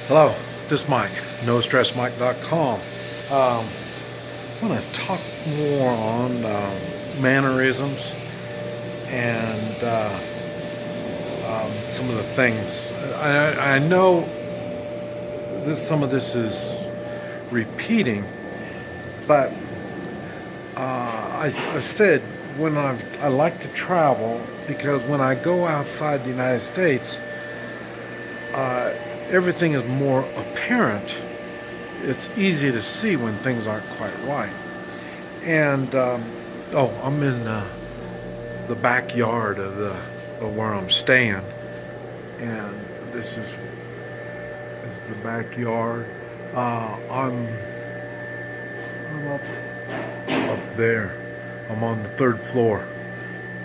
Hello, this is Mike, NoStressMike.com. I want to talk more on mannerisms and some of the things. I know some of this is repeating, but I said I like to travel because when I go outside the United States, everything is more apparent. It's easy to see when things aren't quite right. And I'm in the backyard of where I'm staying, and this is the backyard. I'm up there. I'm on the third floor,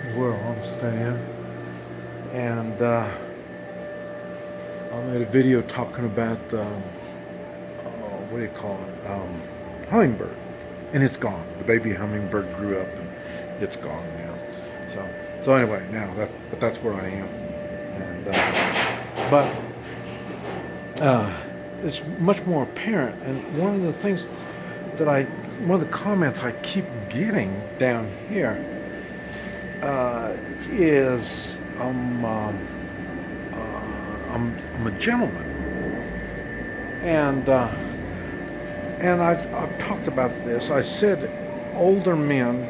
is where I'm staying, and I made a video talking about what do you call it? Hummingbird, and it's gone. The baby hummingbird grew up, and it's gone now. So anyway, but that's where I am, and it's much more apparent. And one of the things one of the comments I keep getting down here is I'm a gentleman, and I've talked about this. I said older men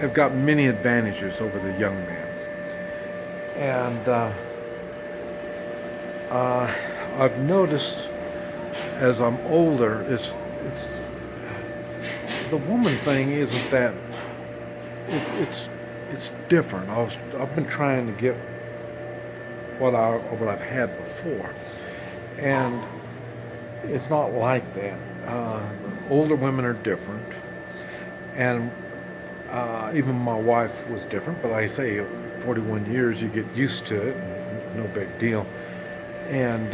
have got many advantages over the young man, and I've noticed as I'm older, it's the woman thing isn't that it's different. I've been trying to get what I've had before, and it's not like that. Older women are different, and even my wife was different. But like I say, 41 years, you get used to it, no big deal. And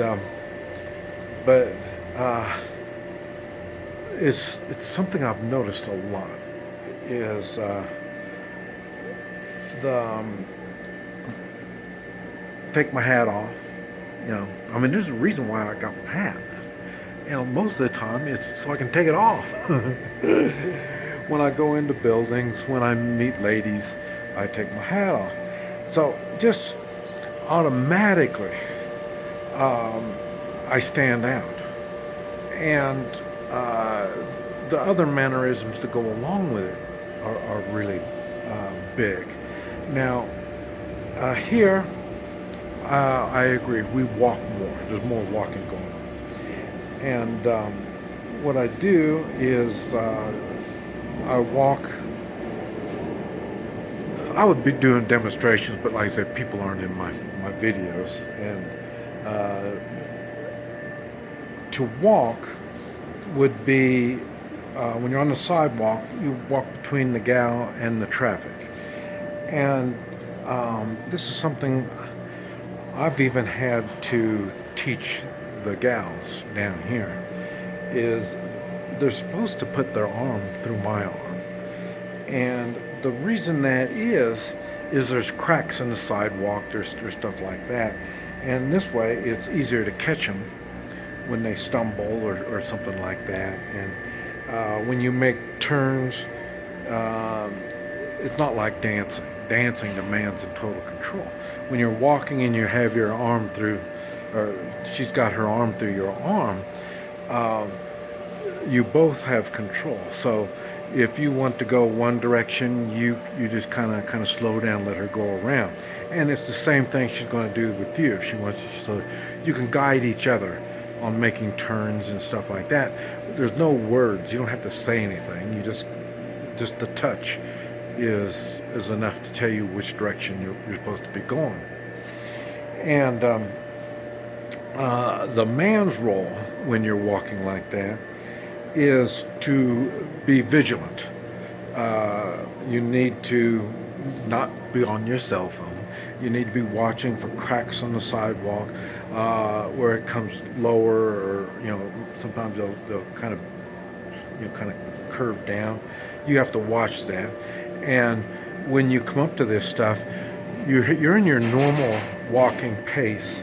but it's something I've noticed a lot is take my hat off. I mean, there's a reason why I got my hat. Most of the time it's so I can take it off. When I go into buildings, when I meet ladies, I take my hat off. So just automatically, I stand out. And the other mannerisms that go along with it are really big. Now, here, I agree, we walk more. There's more walking going on. And what I do is I walk. I would be doing demonstrations, but like I said, people aren't in my videos. And to walk would be when you're on the sidewalk, you walk between the gal and the traffic. And this is something I've even had to teach the gals down here, is they're supposed to put their arm through my arm. And the reason that is there's cracks in the sidewalk, there's stuff like that. And this way it's easier to catch them when they stumble or something like that. And when you make turns, it's not like dancing. Dancing, the man's in total control. When you're walking and you have your arm through, or she's got her arm through your arm, you both have control. So if you want to go one direction, you just kind of slow down, let her go around. And it's the same thing she's going to do with you if she wants to. So you can guide each other on making turns and stuff like that. There's no words. You don't have to say anything. You just the touch is enough to tell you which direction you're supposed to be going. And the man's role when you're walking like that is to be vigilant. You need to not be on your cell phone. You need to be watching for cracks on the sidewalk where it comes lower, or sometimes they'll kind of curve down. You have to watch that. And when you come up to this stuff, you're in your normal walking pace,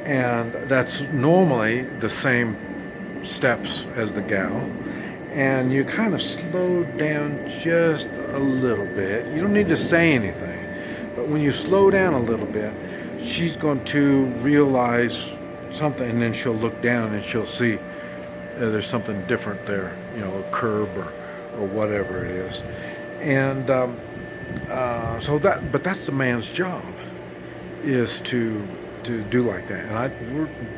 and that's normally the same steps as the gal, and you kind of slow down just a little bit. You don't need to say anything, but when you slow down a little bit, she's going to realize something, and then she'll look down and she'll see there's something different there, a curb or whatever it is. And but that's the man's job, is to do like that. And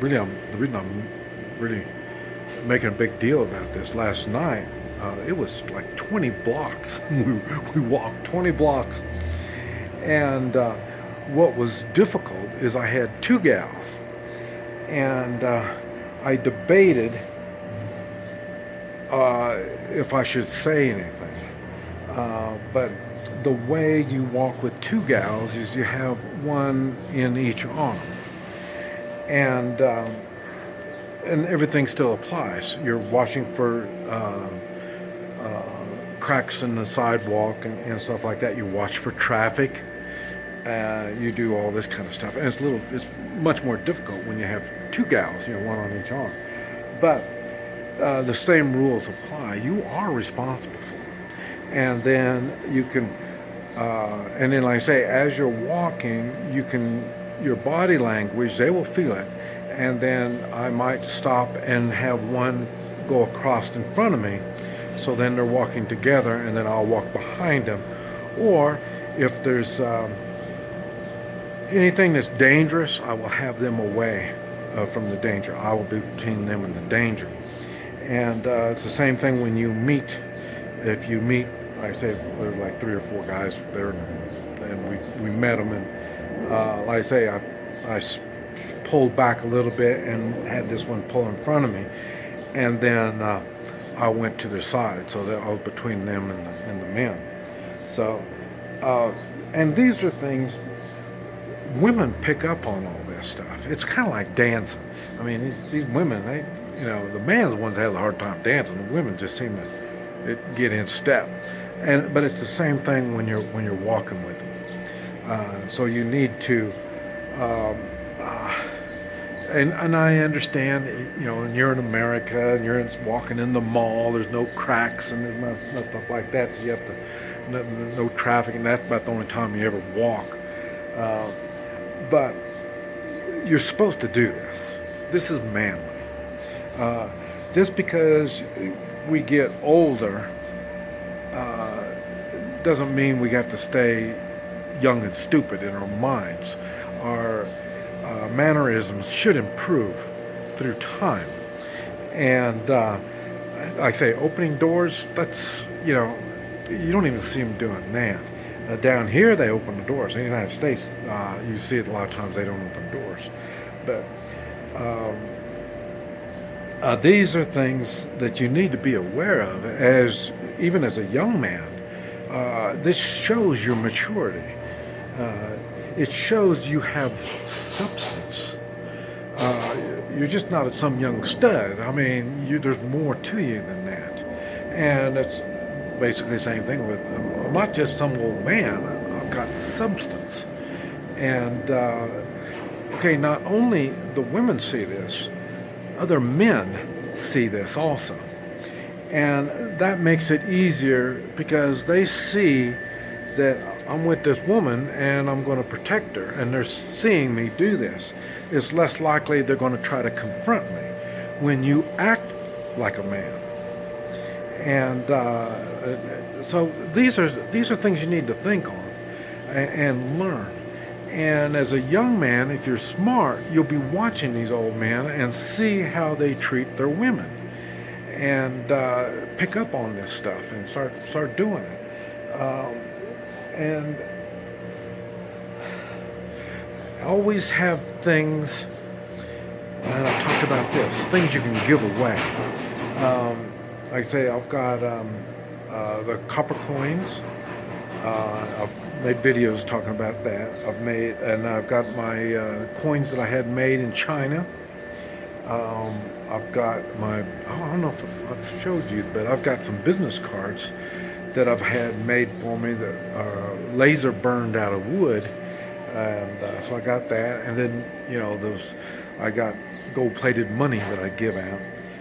the reason I'm really making a big deal about this, last night, it was like 20 blocks. We walked 20 blocks. And what was difficult is I had two gals, and I debated if I should say anything. But the way you walk with two gals is you have one in each arm. And everything still applies. You're watching for cracks in the sidewalk and stuff like that. You watch for traffic. You do all this kind of stuff, and it's much more difficult when you have two gals, one on each arm. But the same rules apply. You are responsible for it, and then you can, and then like I say, as you're walking, your body language, they will feel it, and then I might stop and have one go across in front of me, so then they're walking together, and then I'll walk behind them, or if there's anything that's dangerous, I will have them away from the danger. I will be between them and the danger. And it's the same thing when you meet. If you meet, like I say, there were like 3 or 4 guys there, and we met them. And like I say, I pulled back a little bit and had this one pull in front of me. And then I went to the side, so that I was between them and the men. So, and these are things. Women pick up on all this stuff. It's kind of like dancing. I mean, these women, the man's the ones that have a hard time dancing. The women just seem to get in step. But it's the same thing when you're walking with them. So you need to, and I understand, and you're in America and you're walking in the mall. There's no cracks and there's no stuff like that. So you have to no traffic, and that's about the only time you ever walk. But you're supposed to do this. This is manly. Just because we get older doesn't mean we have to stay young and stupid in our minds. Our mannerisms should improve through time. And like I say, opening doors, that's, you don't even see them doing that. Down here, they open the doors. In the United States, you see it a lot of times, they don't open doors. But these are things that you need to be aware of, even as a young man. This shows your maturity. It shows you have substance. You're just not some young stud. I mean, there's more to you than that. And it's basically the same thing with, I'm not just some old man, I've got substance. And, okay, not only the women see this, other men see this also. And that makes it easier because they see that I'm with this woman and I'm going to protect her, and they're seeing me do this. It's less likely they're going to try to confront me when you act like a man. And so these are things you need to think on and learn. And as a young man, if you're smart, you'll be watching these old men and see how they treat their women, and pick up on this stuff and start doing it. And always have things. And I talked about this, things you can give away. Like I say, I've got the copper coins. I've made videos talking about that. I've got my coins that I had made in China. I've got I don't know if I've showed you, but I've got some business cards that I've had made for me that are laser burned out of wood, and so I got that. And then I got gold-plated money that I give out.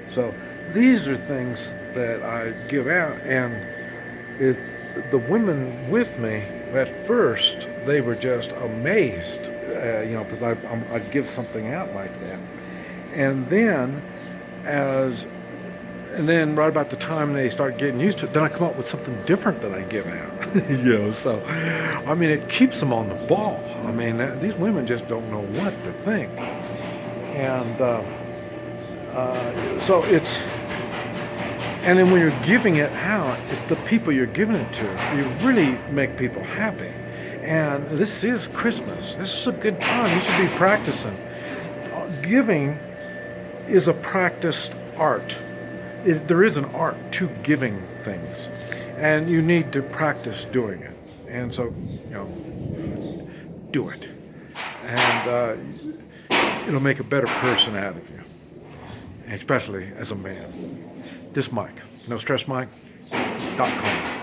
So these are things that I give out, and it's the women with me. At first, they were just amazed, because I'd give something out like that, and then right about the time they start getting used to it, then I come up with something different that I give out. So I mean, it keeps them on the ball. I mean, these women just don't know what to think, and so it's. And then when you're giving it out, it's the people you're giving it to. You really make people happy. And this is Christmas. This is a good time. You should be practicing. Giving is a practiced art. There is an art to giving things. And you need to practice doing it. And so, do it. And it'll make a better person out of you, especially as a man. This Mike, NoStressMike.com.